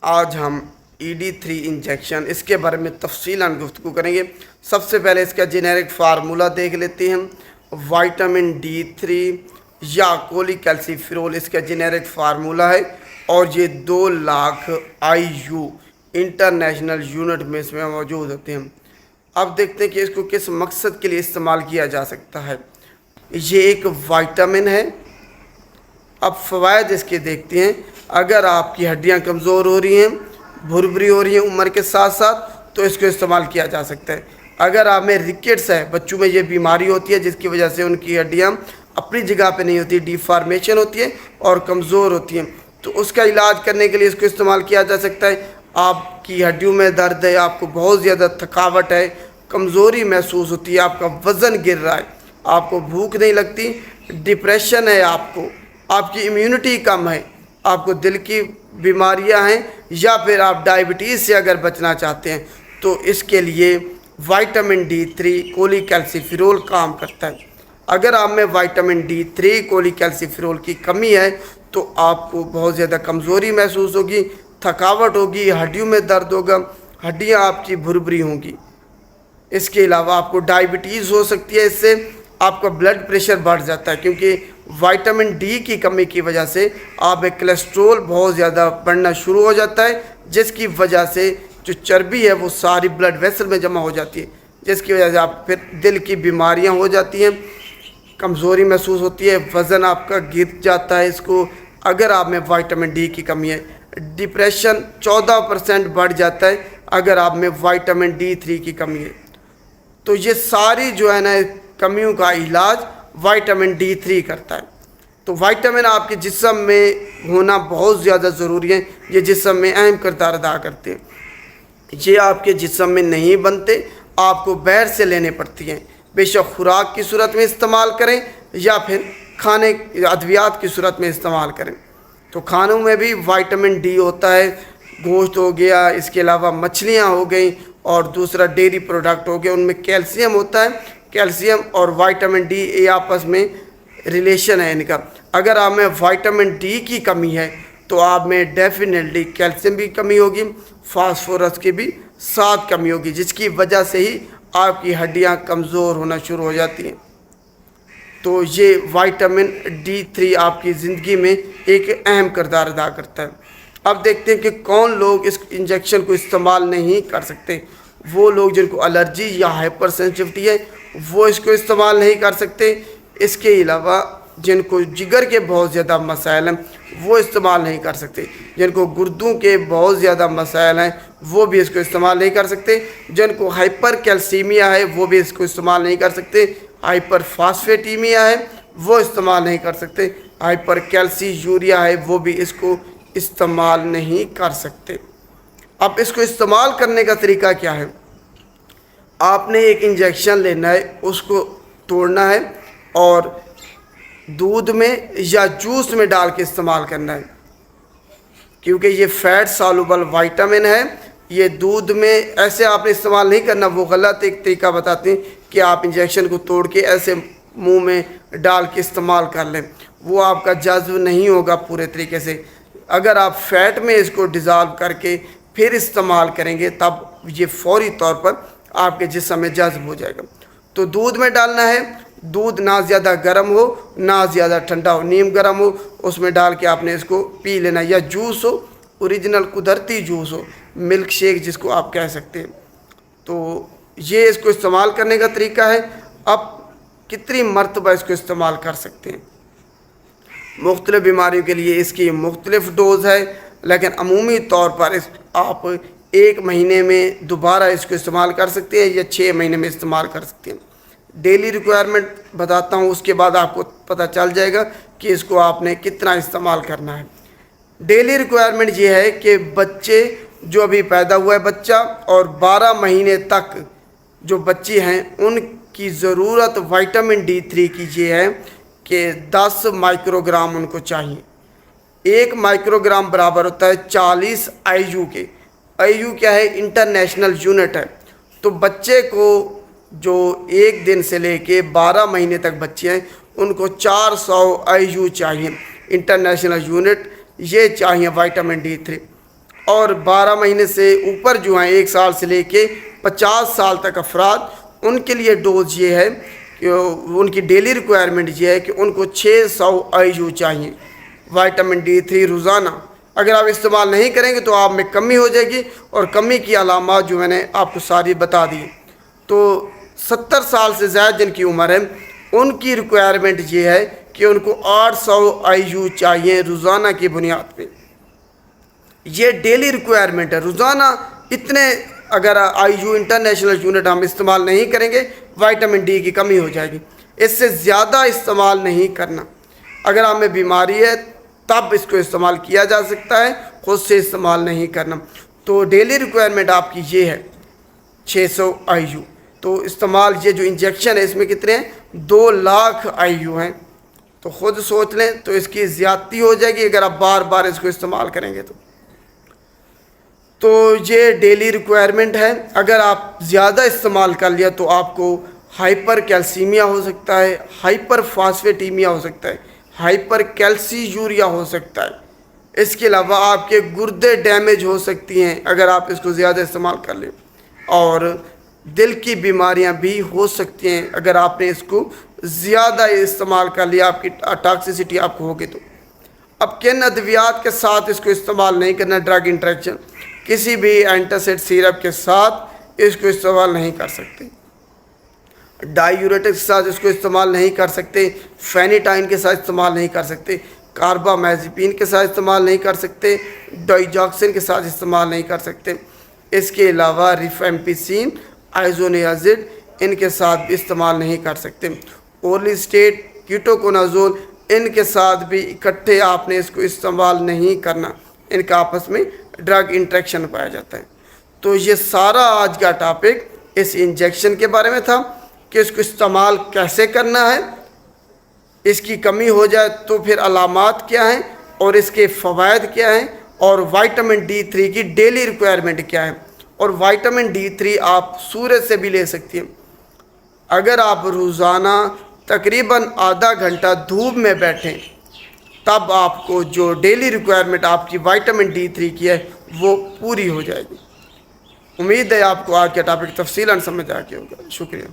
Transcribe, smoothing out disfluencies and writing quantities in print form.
آج ہم ED3 injection اس کے بارے میں تفصیلاً گفتگو کریں گے۔ سب سے پہلے اس کا جنیرک فارمولہ دیکھ لیتے ہیں۔ وائٹامن D3 یا کولی کیلسیفیرول اس کا جنیرک فارمولہ ہے، اور یہ 2 لاکھ IU انٹرنیشنل یونٹ میں اس میں موجود ہوتے ہیں۔ اب دیکھتے ہیں کہ اس کو کس مقصد کے لیے استعمال کیا جا سکتا ہے۔ یہ ایک وائٹامن ہے۔ اب فوائد اس کے دیکھتے ہیں۔ اگر آپ کی ہڈیاں کمزور ہو رہی ہیں، بھربری ہو رہی ہیں عمر کے ساتھ ساتھ، تو اس کو استعمال کیا جا سکتا ہے۔ اگر آپ میں رکٹس ہے، بچوں میں یہ بیماری ہوتی ہے جس کی وجہ سے ان کی ہڈیاں اپنی جگہ پہ نہیں ہوتی، ڈیفارمیشن ہوتی ہے اور کمزور ہوتی ہیں، تو اس کا علاج کرنے کے لیے اس کو استعمال کیا جا سکتا ہے۔ آپ کی ہڈیوں میں درد ہے، آپ کو بہت زیادہ تھکاوٹ ہے، کمزوری محسوس ہوتی ہے، آپ کا وزن گر رہا ہے، آپ کو بھوک نہیں لگتی، ڈپریشن ہے، آپ کی امیونٹی کم ہے، آپ کو دل کی بیماریاں ہیں، یا پھر آپ ڈائبٹیز سے اگر بچنا چاہتے ہیں، تو اس کے لیے وائٹامن D3 کولی کیلسیفیرول کام کرتا ہے۔ اگر آپ میں وائٹامن D3 کولی کیلسیفیرول کی کمی ہے تو آپ کو بہت زیادہ کمزوری محسوس ہوگی، تھکاوٹ ہوگی، ہڈیوں میں درد ہوگا، ہڈیاں آپ کی بھربری ہوں گی۔ اس کے علاوہ آپ کو ڈائبٹیز ہو سکتی ہے، اس سے آپ کا بلڈ پریشر بڑھ جاتا ہے، کیونکہ وائٹامن D کی کمی کی وجہ سے آپ میں کولیسٹرول بہت زیادہ بڑھنا شروع ہو جاتا ہے، جس کی وجہ سے جو چربی ہے وہ ساری بلڈ ویسل میں جمع ہو جاتی ہے، جس کی وجہ سے آپ پھر دل کی بیماریاں ہو جاتی ہیں، کمزوری محسوس ہوتی ہے، وزن آپ کا گر جاتا ہے۔ اس کو اگر آپ میں وائٹامن D کی کمی ہے، ڈپریشن 14% بڑھ جاتا ہے اگر آپ میں وائٹامن D3 کی کمی ہے۔ تو یہ ساری جو ہے نا کمیوں کا علاج وائٹامن D3 کرتا ہے۔ تو وائٹامن آپ کے جسم میں ہونا بہت زیادہ ضروری ہے، یہ جسم میں اہم کردار ادا کرتے ہیں۔ یہ آپ کے جسم میں نہیں بنتے، آپ کو باہر سے لینے پڑتی ہیں، بے شک خوراک کی صورت میں استعمال کریں یا پھر کھانے ادویات کی صورت میں استعمال کریں۔ تو کھانوں میں بھی وائٹامن D ہوتا ہے، گوشت ہو گیا، اس کے علاوہ مچھلیاں ہو گئیں، اور دوسرا ڈیری پروڈکٹ ہو گیا، ان میں کیلشیم ہوتا ہے۔ کیلشیم اور وائٹامن D یہ آپس میں ریلیشن ہے ان کا۔ اگر آپ میں وائٹامن D کی کمی ہے تو آپ میں ڈیفینیٹلی کیلشیم بھی کمی ہوگی، فاسفورس کی بھی ساتھ کمی ہوگی، جس کی وجہ سے ہی آپ کی ہڈیاں کمزور ہونا شروع ہو جاتی ہیں۔ تو یہ وائٹامن D3 آپ کی زندگی میں ایک اہم کردار ادا کرتا ہے۔ اب دیکھتے ہیں کہ کون لوگ اس انجیکشن کو استعمال نہیں کر سکتے۔ وہ لوگ جن کو الرجی یا ہائپر سینسٹیوٹی ہے وہ اس کو استعمال نہیں کر سکتے۔ اس کے علاوہ جن کو جگر کے بہت زیادہ مسائل ہیں وہ استعمال نہیں کر سکتے۔ جن کو گردوں کے بہت زیادہ مسائل ہیں وہ بھی اس کو استعمال نہیں کر سکتے۔ جن کو ہائپر کیلسیمیا ہے وہ بھی اس کو استعمال نہیں کر سکتے۔ ہائپر فاسفیٹیمیا ہے وہ استعمال نہیں کر سکتے۔ ہائپر کیلسی یوریا ہے وہ بھی اس کو استعمال نہیں کر سکتے۔ اب اس کو استعمال کرنے کا طریقہ کیا ہے؟ آپ نے ایک انجیکشن لینا ہے، اس کو توڑنا ہے اور دودھ میں یا جوس میں ڈال کے استعمال کرنا ہے، کیونکہ یہ فیٹ سالوبل وائٹامن ہے۔ یہ دودھ میں ایسے آپ نے استعمال نہیں کرنا، وہ غلط ایک طریقہ بتاتے ہیں کہ آپ انجیکشن کو توڑ کے ایسے منہ میں ڈال کے استعمال کر لیں، وہ آپ کا جذب نہیں ہوگا پورے طریقے سے۔ اگر آپ فیٹ میں اس کو ڈیزالو کر کے پھر استعمال کریں گے تب یہ فوری طور پر آپ کے جسم میں جذب ہو جائے گا۔ تو دودھ میں ڈالنا ہے، دودھ نہ زیادہ گرم ہو نہ زیادہ ٹھنڈا ہو، نیم گرم ہو، اس میں ڈال کے آپ نے اس کو پی لینا، یا جوس ہو، اوریجنل قدرتی جوس ہو، ملک شیک جس کو آپ کہہ سکتے ہیں۔ تو یہ اس کو استعمال کرنے کا طریقہ ہے۔ اب کتنی مرتبہ اس کو استعمال کر سکتے ہیں؟ مختلف بیماریوں کے لیے اس کی مختلف ڈوز ہے، لیکن عمومی طور پر آپ 1 مہینے میں دوبارہ اس کو استعمال کر سکتے ہیں یا 6 مہینے میں استعمال کر سکتے ہیں۔ ڈیلی ریکوائرمنٹ بتاتا ہوں، اس کے بعد آپ کو پتہ چل جائے گا کہ اس کو آپ نے کتنا استعمال کرنا ہے۔ ڈیلی ریکوائرمنٹ یہ ہے کہ بچے جو ابھی پیدا ہوا ہے بچہ اور 12 مہینے تک جو بچی ہیں ان کی ضرورت وائٹامن D3 کی یہ ہے کہ 10 مائکرو گرام ان کو چاہیے۔ 1 مائکرو گرام برابر ہوتا ہے 40 IU کے۔ IU کیا ہے؟ انٹرنیشنل یونٹ ہے۔ تو بچے کو جو 1 دن سے لے کے 12 مہینے تک بچے ہیں ان کو 400 IU چاہیے، انٹرنیشنل یونٹ یہ چاہیے وائٹامن D3۔ اور 12 مہینے سے اوپر جو ہیں 1 سال سے لے کے 50 سال تک افراد، ان کے لیے ڈوز یہ ہے کہ ان کی ڈیلی ریکوائرمنٹ یہ ہے کہ ان کو 600 IU چاہیے وائٹامن D3 روزانہ۔ اگر آپ استعمال نہیں کریں گے تو آپ میں کمی ہو جائے گی، اور کمی کی علامات جو میں نے آپ کو ساری بتا دی۔ تو 70 سال سے زائد جن کی عمر ہے ان کی ریکوائرمنٹ یہ ہے کہ ان کو 800 IU چاہیے روزانہ کی بنیاد پہ۔ یہ ڈیلی ریکوائرمنٹ ہے، روزانہ اتنے اگر IU انٹرنیشنل یونٹ ہم استعمال نہیں کریں گے وائٹامن ڈی کی کمی ہو جائے گی۔ اس سے زیادہ استعمال نہیں کرنا۔ اگر ہمیں بیماری ہے تب اس کو استعمال کیا جا سکتا ہے، خود سے استعمال نہیں کرنا۔ تو ڈیلی ریکوائرمنٹ آپ کی یہ ہے 600 IU۔ تو استعمال یہ جو انجیکشن ہے اس میں کتنے ہیں؟ 2 لاکھ IU ہیں۔ تو خود سوچ لیں، تو اس کی زیادتی ہو جائے گی اگر آپ بار بار اس کو استعمال کریں گے تو یہ ڈیلی ریکوائرمنٹ ہے۔ اگر آپ زیادہ استعمال کر لیا تو آپ کو ہائپر کیلسیمیا ہو سکتا ہے، ہائپر فاسفیٹیمیا ہو سکتا ہے، ہائپر کیلسی یوریا ہو سکتا ہے۔ اس کے علاوہ آپ کے گردے ڈیمیج ہو سکتی ہیں اگر آپ اس کو زیادہ استعمال کر لیں، اور دل کی بیماریاں بھی ہو سکتی ہیں اگر آپ نے اس کو زیادہ استعمال کر لیا، آپ کی ٹاکسیسٹی آپ کو ہوگی تو۔ اب کن ادویات کے ساتھ اس کو استعمال نہیں کرنا؟ ڈرگ انٹریکشن، کسی بھی اینٹاسڈ سیرپ کے ساتھ اس کو استعمال نہیں کر سکتے، ڈائیوریٹک کے ساتھ اس کو استعمال نہیں کر سکتے، فینیٹائن کے ساتھ استعمال نہیں کر سکتے، کاربامازیپین کے ساتھ استعمال نہیں کر سکتے، ڈائیجاکسن کے ساتھ استعمال نہیں کر سکتے۔ اس کے علاوہ ریفیمپیسین، آئزونیازڈ، ان کے ساتھ بھی استعمال نہیں کر سکتے۔ اورلی اسٹیٹ، کیٹوکونازول، ان کے ساتھ بھی اکٹھے آپ نے اس کو استعمال نہیں کرنا، ان کا آپس میں ڈرگ انٹریکشن پایا جاتا ہے۔ تو یہ سارا آج کا ٹاپک اس انجیکشن کے بارے میں تھا کہ اس کو استعمال کیسے کرنا ہے، اس کی کمی ہو جائے تو پھر علامات کیا ہیں اور اس کے فوائد کیا ہیں، اور وائٹامن D3 کی ڈیلی ریکوائرمنٹ کیا ہے۔ اور وائٹامن D3 آپ سورج سے بھی لے سکتی ہیں۔ اگر آپ روزانہ تقریباً آدھا گھنٹہ دھوپ میں بیٹھیں تب آپ کو جو ڈیلی ریکوائرمنٹ آپ کی وائٹامن D3 کی ہے وہ پوری ہو جائے گی۔ امید ہے آپ کو آج کا ٹاپک تفصیلاً سمجھ آ گیا ہوگا۔ شکریہ۔